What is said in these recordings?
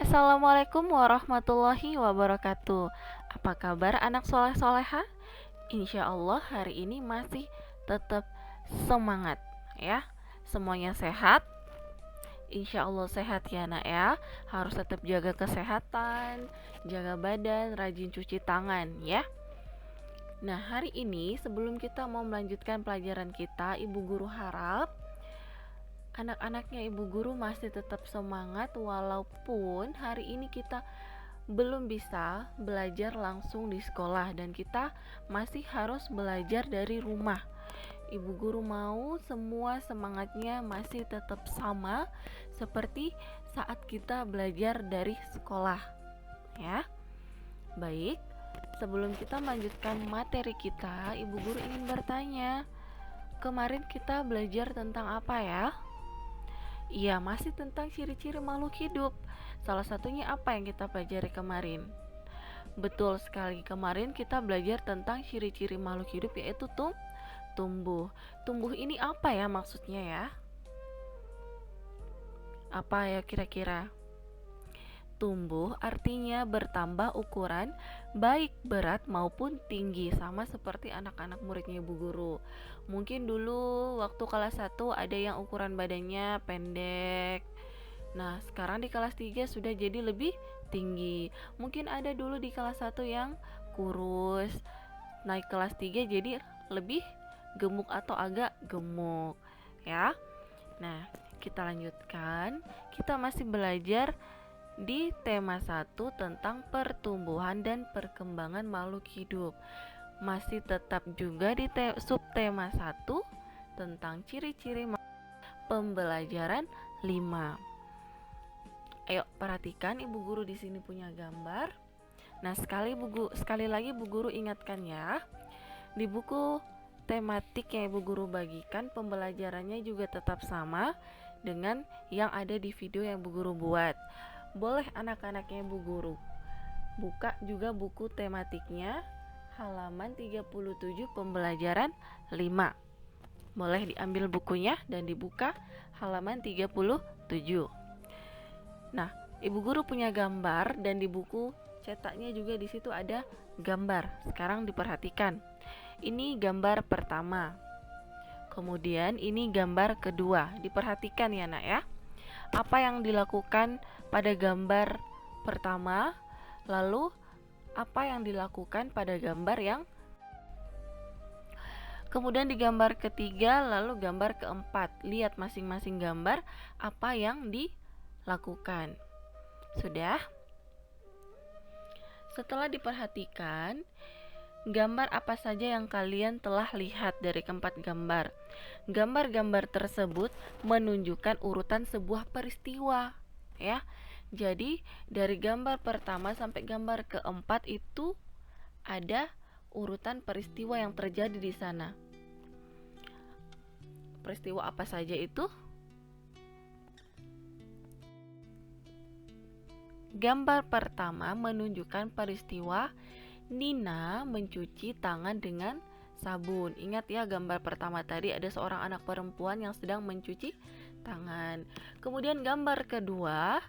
Assalamualaikum warahmatullahi wabarakatuh. Apa kabar anak soleh-soleha? Insya Allah hari ini masih tetap semangat ya. Semuanya sehat. Insya Allah sehat ya nak ya. Harus tetap jaga kesehatan, jaga badan, rajin cuci tangan ya. Nah hari ini sebelum kita mau melanjutkan pelajaran kita, Ibu Guru harap anak-anaknya Ibu Guru masih tetap semangat walaupun hari ini kita belum bisa belajar langsung di sekolah dan kita masih harus belajar dari rumah. Ibu Guru mau semua semangatnya masih tetap sama seperti saat kita belajar dari sekolah ya. Baik, sebelum kita melanjutkan materi kita, Ibu Guru ingin bertanya, kemarin kita belajar tentang apa ya? Iya, masih tentang ciri-ciri makhluk hidup. Salah satunya apa yang kita pelajari kemarin? Betul sekali, kemarin kita belajar tentang ciri-ciri makhluk hidup yaitu tumbuh. Tumbuh ini apa ya maksudnya ya? Apa ya kira-kira? Tumbuh artinya bertambah ukuran baik berat maupun tinggi, sama seperti anak-anak muridnya Ibu Guru. Mungkin dulu waktu kelas 1 ada yang ukuran badannya pendek. Nah, sekarang di kelas 3 sudah jadi lebih tinggi. Mungkin ada dulu di kelas 1 yang kurus. Naik kelas 3 jadi lebih gemuk atau agak gemuk, ya. Nah, kita lanjutkan. Kita masih belajar di tema 1 tentang pertumbuhan dan perkembangan makhluk hidup. Masih tetap juga di subtema 1 tentang ciri-ciri pembelajaran 5. Ayo perhatikan, Ibu Guru di sini punya gambar. Nah, sekali lagi Bu Guru ingatkan ya. Di buku tematik yang Ibu Guru bagikan, pembelajarannya juga tetap sama dengan yang ada di video yang Bu Guru buat. Boleh anak-anaknya Bu Guru buka juga buku tematiknya halaman 37 pembelajaran 5. Boleh diambil bukunya dan dibuka halaman 37. Nah, Ibu Guru punya gambar dan di buku cetaknya juga di situ ada gambar. Sekarang diperhatikan. Ini gambar pertama. Kemudian ini gambar kedua. Diperhatikan ya nak ya. Apa yang dilakukan pada gambar pertama, lalu apa yang dilakukan pada gambar yang kemudian di gambar ketiga, lalu gambar keempat. Lihat masing-masing gambar apa yang dilakukan. Sudah? Setelah diperhatikan, gambar apa saja yang kalian telah lihat dari keempat gambar? Gambar-gambar tersebut menunjukkan urutan sebuah peristiwa, ya. Jadi dari gambar pertama sampai gambar keempat itu ada urutan peristiwa yang terjadi di sana. Peristiwa apa saja itu? Gambar pertama menunjukkan peristiwa Nina mencuci tangan dengan sabun. Ingat ya, gambar pertama tadi ada seorang anak perempuan yang sedang mencuci tangan. Kemudian gambar kedua,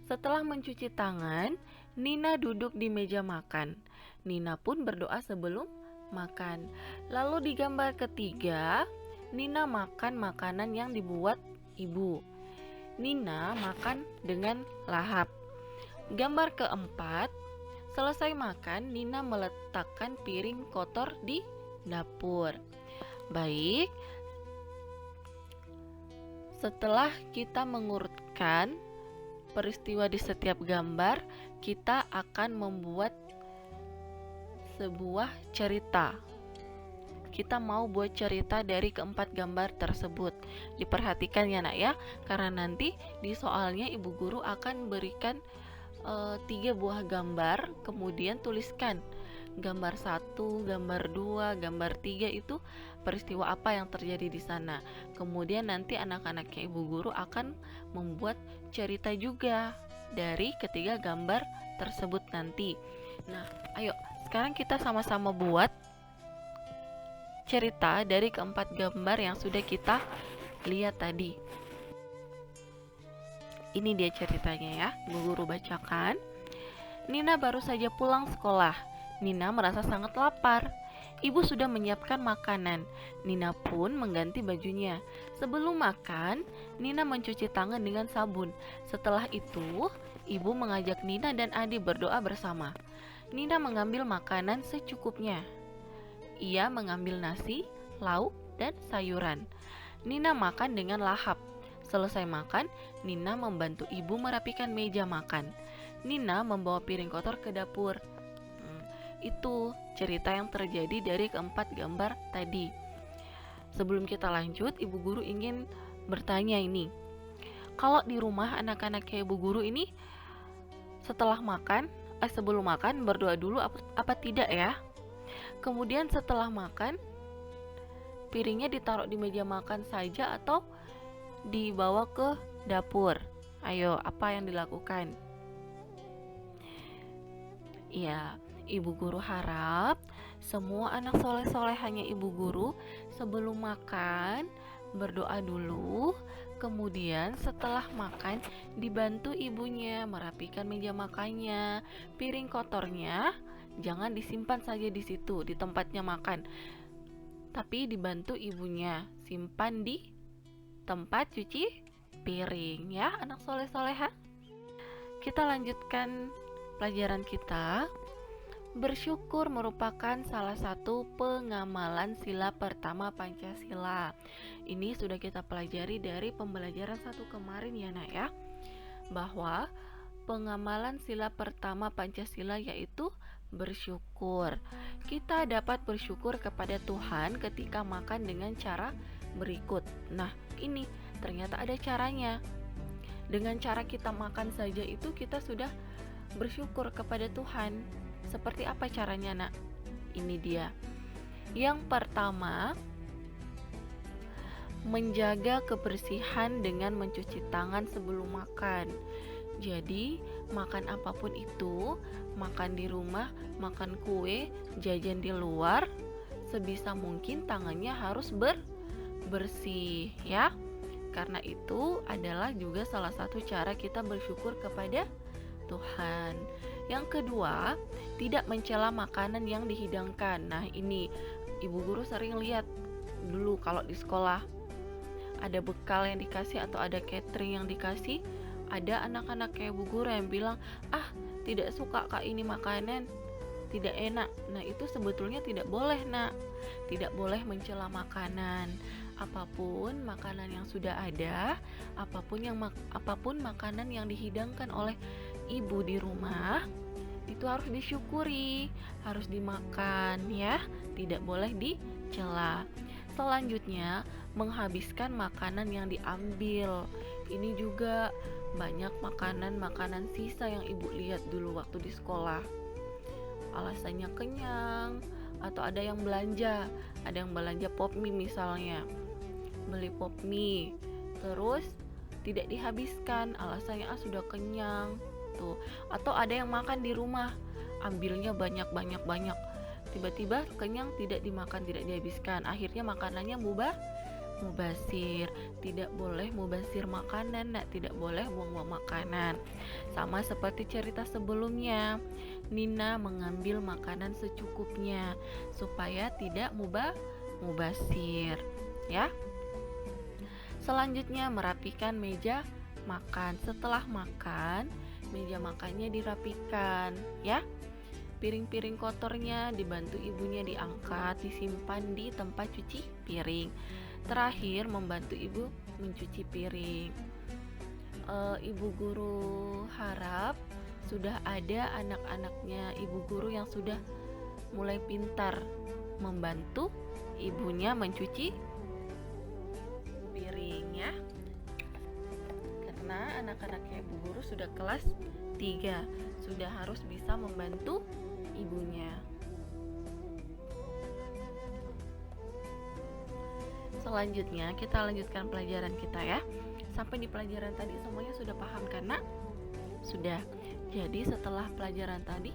setelah mencuci tangan, Nina duduk di meja makan. Nina pun berdoa sebelum makan. Lalu di gambar ketiga, Nina makan makanan yang dibuat ibu. Nina makan dengan lahap. Gambar keempat, selesai makan, Nina meletakkan piring kotor di dapur. Baik, setelah kita mengurutkan peristiwa di setiap gambar, kita akan membuat sebuah cerita. Kita mau buat cerita dari keempat gambar tersebut. Diperhatikan ya nak ya, karena nanti di soalnya Ibu Guru akan berikan 3 buah gambar, kemudian tuliskan gambar 1, gambar 2, gambar 3 itu peristiwa apa yang terjadi di sana. Kemudian nanti anak-anaknya Ibu Guru akan membuat cerita juga dari ketiga gambar tersebut nanti. Nah, ayo sekarang kita sama-sama buat cerita dari keempat gambar yang sudah kita lihat tadi. Ini dia ceritanya ya, Bu Guru bacakan. Nina baru saja pulang sekolah. Nina merasa sangat lapar. Ibu sudah menyiapkan makanan. Nina pun mengganti bajunya. Sebelum makan, Nina mencuci tangan dengan sabun. Setelah itu, ibu mengajak Nina dan Adi berdoa bersama. Nina mengambil makanan secukupnya. Ia mengambil nasi, lauk, dan sayuran. Nina makan dengan lahap. Selesai makan, Nina membantu ibu merapikan meja makan. Nina membawa piring kotor ke dapur. Itu cerita yang terjadi dari keempat gambar tadi. Sebelum kita lanjut, Ibu Guru ingin bertanya ini. Kalau di rumah anak-anak kayak Ibu Guru ini sebelum makan berdoa dulu apa tidak ya? Kemudian setelah makan, piringnya ditaruh di meja makan saja atau dibawa ke dapur? Ayo, apa yang dilakukan? Ya, Ibu Guru harap semua anak soleh-solehannya Ibu Guru sebelum makan berdoa dulu, kemudian setelah makan dibantu ibunya merapikan meja makannya, piring kotornya jangan disimpan saja di situ di tempatnya makan, tapi dibantu ibunya simpan di tempat cuci piring ya anak soleh-soleha. Kita lanjutkan pelajaran kita. Bersyukur merupakan salah satu pengamalan sila pertama Pancasila. Ini sudah kita pelajari dari pembelajaran 1 kemarin ya nak ya, bahwa pengamalan sila pertama Pancasila yaitu bersyukur. Kita dapat bersyukur kepada Tuhan ketika makan dengan cara berikut. Nah, ini ternyata ada caranya. Dengan cara kita makan saja itu kita sudah bersyukur kepada Tuhan. Seperti apa caranya nak? Ini dia. Yang pertama, menjaga kebersihan dengan mencuci tangan sebelum makan. Jadi makan apapun itu, makan di rumah, makan kue, jajan di luar, sebisa mungkin tangannya harus bersih ya. Karena itu adalah juga salah satu cara kita bersyukur kepada Tuhan. Yang kedua, tidak mencela makanan yang dihidangkan. Nah, ini Ibu Guru sering lihat dulu kalau di sekolah ada bekal yang dikasih atau ada catering yang dikasih, ada anak-anak kayak Bu Guru yang bilang, tidak suka kak ini makanan, tidak enak. Nah, itu sebetulnya tidak boleh nak. Tidak boleh mencela makanan. Apapun makanan yang sudah ada, apapun makanan yang dihidangkan oleh ibu di rumah, itu harus disyukuri, harus dimakan ya, tidak boleh dicela. Selanjutnya, menghabiskan makanan yang diambil. Ini juga banyak makanan sisa yang ibu lihat dulu waktu di sekolah. Alasannya kenyang, atau ada yang belanja pop mie misalnya, beli pop mie terus tidak dihabiskan, alasannya sudah kenyang tuh. Atau ada yang makan di rumah, ambilnya banyak, tiba-tiba kenyang, tidak dimakan, tidak dihabiskan, akhirnya makanannya mubazir. Tidak boleh mubazir makanan, tidak boleh buang-buang makanan. Sama seperti cerita sebelumnya, Nina mengambil makanan secukupnya supaya tidak mubazir ya. Selanjutnya, merapikan meja makan. Setelah makan, meja makannya dirapikan ya. Piring-piring kotornya dibantu ibunya diangkat, disimpan di tempat cuci piring. Terakhir, membantu ibu mencuci piring. Ibu Guru harap sudah ada anak-anaknya Ibu Guru yang sudah mulai pintar membantu ibunya mencuci piring ya. Karena anak-anaknya Ibu Guru sudah kelas 3, sudah harus bisa membantu ibunya. Selanjutnya kita lanjutkan pelajaran kita ya. Sampai di pelajaran tadi semuanya sudah paham kan nak? Sudah. Jadi setelah pelajaran tadi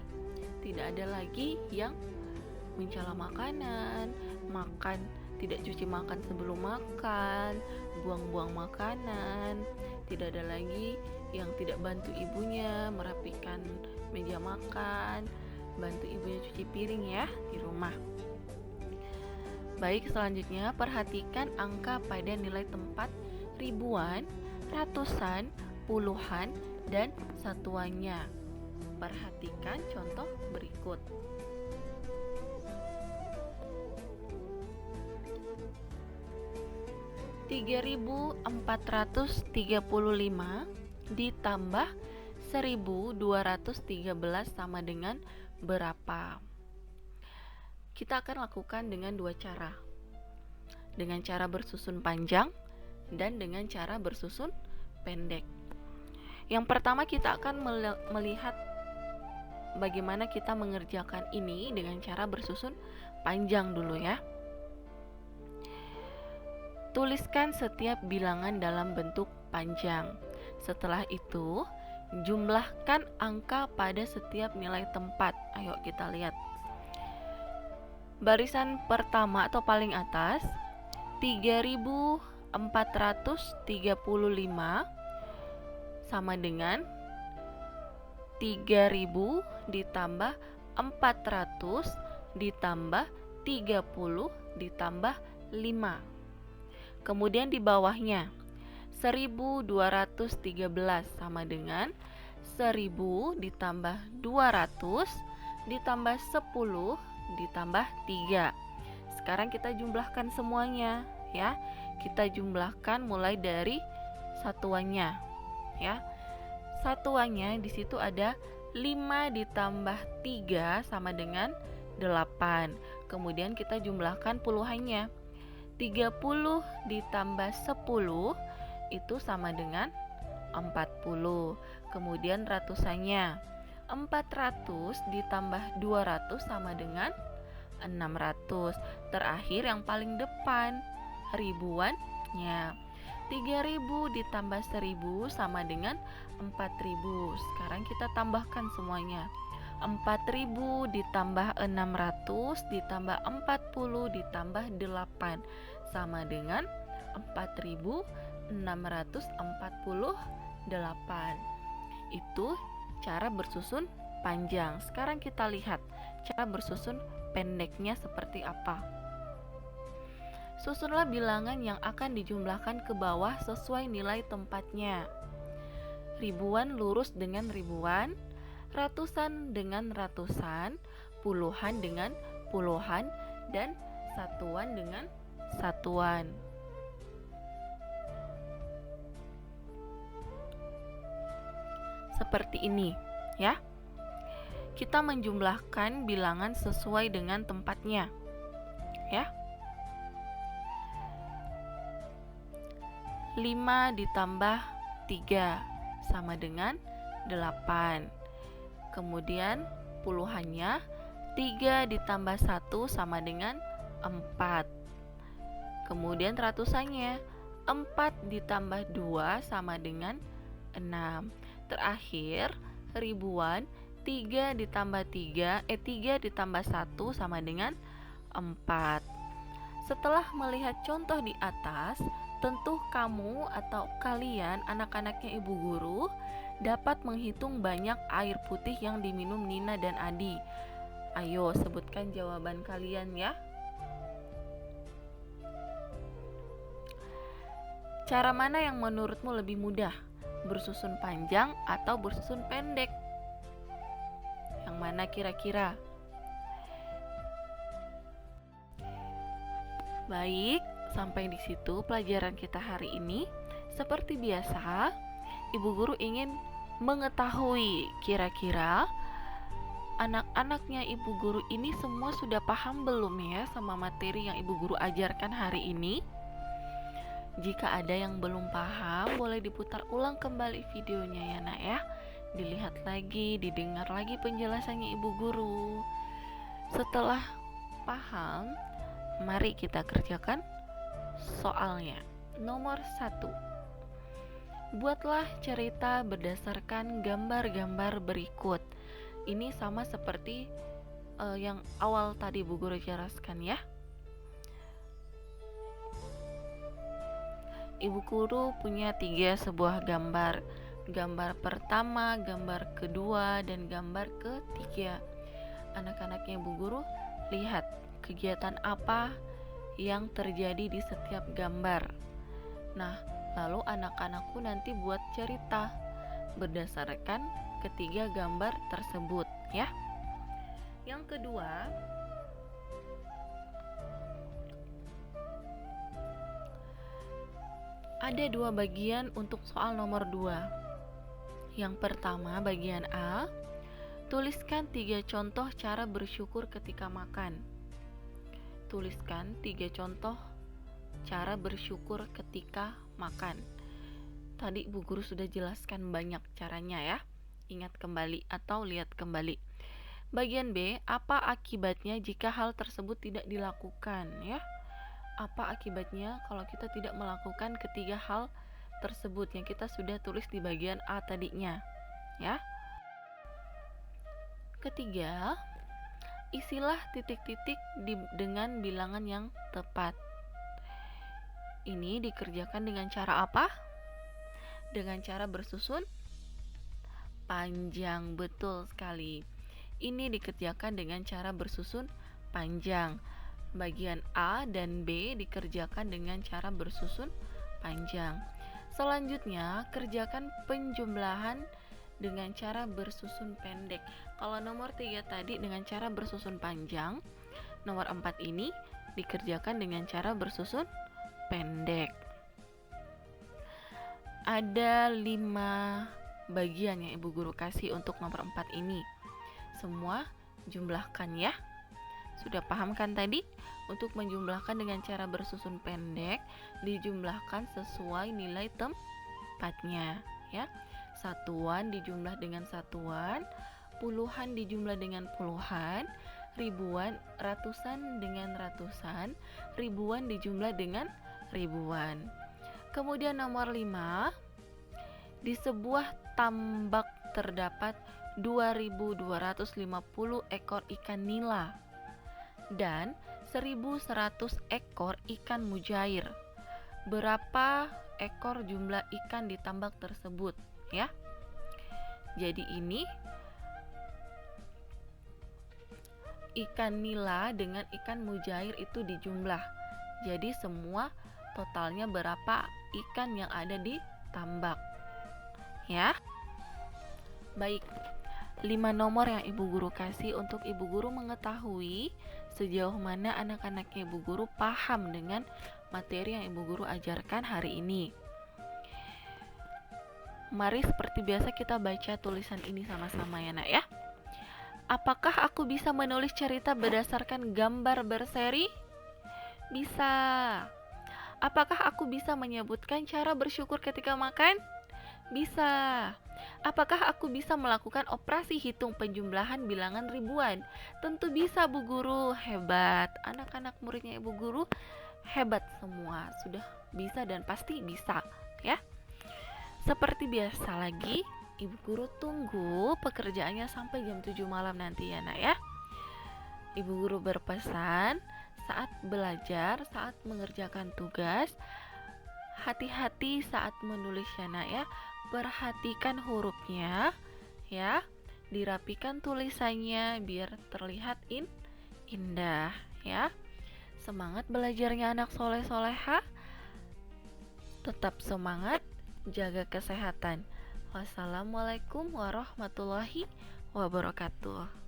tidak ada lagi yang mencela makanan, tidak cuci makan sebelum makan, buang-buang makanan, tidak ada lagi yang tidak bantu ibunya merapikan meja makan, bantu ibunya cuci piring ya di rumah. Baik, selanjutnya perhatikan angka pada nilai tempat ribuan, ratusan, puluhan, dan satuannya. Perhatikan contoh berikut. (3.435) ditambah 1.213 sama dengan berapa? Kita akan lakukan dengan dua cara. Dengan cara bersusun panjang dan dengan cara bersusun pendek. Yang pertama kita akan melihat bagaimana kita mengerjakan ini dengan cara bersusun panjang dulu ya. Tuliskan setiap bilangan dalam bentuk panjang. Setelah itu, jumlahkan angka pada setiap nilai tempat. Ayo kita lihat. Barisan pertama atau paling atas 3.435 sama dengan 3.000 ditambah 400 ditambah 30 ditambah 5. Kemudian di bawahnya 1.213 sama dengan 1.000 ditambah 200 ditambah 10 ditambah 3. Sekarang kita jumlahkan semuanya ya. Kita jumlahkan mulai dari satuannya ya. Satuannya di situ ada 5 ditambah 3 sama dengan 8. Kemudian kita jumlahkan puluhannya. 30 ditambah 10 itu sama dengan 40. Kemudian ratusannya 400 ditambah 200 sama dengan 600. Terakhir yang paling depan ribuannya 3.000 ditambah 1.000 sama dengan 4.000. Sekarang kita tambahkan semuanya. 4.000 ditambah 600 ditambah 40 ditambah 8 sama dengan 4.648. Itu cara bersusun panjang. Sekarang kita lihat cara bersusun pendeknya seperti apa. Susunlah bilangan yang akan dijumlahkan ke bawah sesuai nilai tempatnya. Ribuan lurus dengan ribuan, ratusan dengan ratusan, puluhan dengan puluhan, dan satuan dengan satuan. Seperti ini ya. Kita menjumlahkan bilangan sesuai dengan tempatnya ya. 5 ditambah 3 sama dengan 8. Kemudian puluhannya 3 ditambah 1 sama dengan 4. Kemudian ratusannya 4 ditambah 2 sama dengan 6. Terakhir ribuan 3 ditambah 3 ditambah 1 sama dengan 4. Setelah melihat contoh di atas, tentu kamu atau kalian anak-anaknya ibu guru dapat menghitung banyak air putih yang diminum Nina dan Adi. Ayo sebutkan jawaban kalian ya. Cara mana yang menurutmu lebih mudah? Bersusun panjang atau bersusun pendek? Yang mana kira-kira? Baik, sampai di situ pelajaran kita hari ini. Seperti biasa, ibu guru ingin mengetahui kira-kira anak-anaknya ibu guru ini semua sudah paham belum ya sama materi yang ibu guru ajarkan hari ini. Jika ada yang belum paham, boleh diputar ulang kembali videonya ya nak ya. Dilihat lagi, didengar lagi penjelasannya ibu guru. Setelah paham, mari kita kerjakan soalnya. Nomor 1. Buatlah cerita berdasarkan gambar-gambar berikut. Ini sama seperti yang awal tadi Bu Guru jelaskan ya. Ibu guru punya 3 sebuah gambar. Gambar pertama, gambar kedua, dan gambar ketiga. Anak-anaknya ibu guru lihat kegiatan apa yang terjadi di setiap gambar. Nah, lalu anak-anakku nanti buat cerita berdasarkan ketiga gambar tersebut ya. Yang kedua, ada 2 bagian untuk soal nomor 2. Yang pertama, bagian A, tuliskan 3 contoh cara bersyukur ketika makan. Tuliskan 3 contoh cara bersyukur ketika makan. Tadi Bu Guru sudah jelaskan banyak caranya ya. Ingat kembali atau lihat kembali. Bagian B, apa akibatnya jika hal tersebut tidak dilakukan ya? Apa akibatnya kalau kita tidak melakukan ketiga hal tersebut yang kita sudah tulis di bagian A tadinya ya. Ketiga, isilah titik-titik dengan bilangan yang tepat. Ini dikerjakan dengan cara apa? Dengan cara bersusun panjang, betul sekali. Ini dikerjakan dengan cara bersusun panjang. Bagian A dan B dikerjakan dengan cara bersusun panjang. Selanjutnya, kerjakan penjumlahan dengan cara bersusun pendek. Kalau nomor 3 tadi dengan cara bersusun panjang, nomor 4 ini dikerjakan dengan cara bersusun pendek. Ada 5 bagian yang Ibu Guru kasih untuk nomor 4 ini. Semua jumlahkan ya. Sudah paham kan tadi? Untuk menjumlahkan dengan cara bersusun pendek, dijumlahkan sesuai nilai tempatnya ya. Satuan dijumlah dengan satuan, puluhan dijumlah dengan puluhan, ribuan, ratusan dengan ratusan, ribuan dijumlah dengan ribuan. Kemudian nomor 5, di sebuah tambak terdapat 2.250 ekor ikan nila dan 1.100 ekor ikan mujair. Berapa ekor jumlah ikan di tambak tersebut ya? Jadi ini ikan nila dengan ikan mujair itu dijumlah. Jadi semua totalnya berapa ikan yang ada di tambak ya. Baik, 5 nomor yang Ibu Guru kasih untuk Ibu Guru mengetahui sejauh mana anak-anaknya Ibu Guru paham dengan materi yang Ibu Guru ajarkan hari ini. Mari seperti biasa kita baca tulisan ini sama-sama ya nak ya. Apakah aku bisa menulis cerita berdasarkan gambar berseri? Bisa. Apakah aku bisa menyebutkan cara bersyukur ketika makan? Bisa. Apakah aku bisa melakukan operasi hitung penjumlahan bilangan ribuan? Tentu bisa Bu Guru. Hebat. Anak-anak muridnya Ibu Guru hebat semua. Sudah bisa dan pasti bisa ya. Seperti biasa lagi, Ibu Guru tunggu pekerjaannya sampai jam 7 malam nanti ya nak ya. Ibu Guru berpesan, saat belajar, saat mengerjakan tugas, hati-hati saat menulis ya nak ya. Perhatikan hurufnya ya, dirapikan tulisannya biar terlihat indah ya. Semangat belajarnya anak soleh-soleha. Tetap semangat, jaga kesehatan. Wassalamualaikum warahmatullahi wabarakatuh.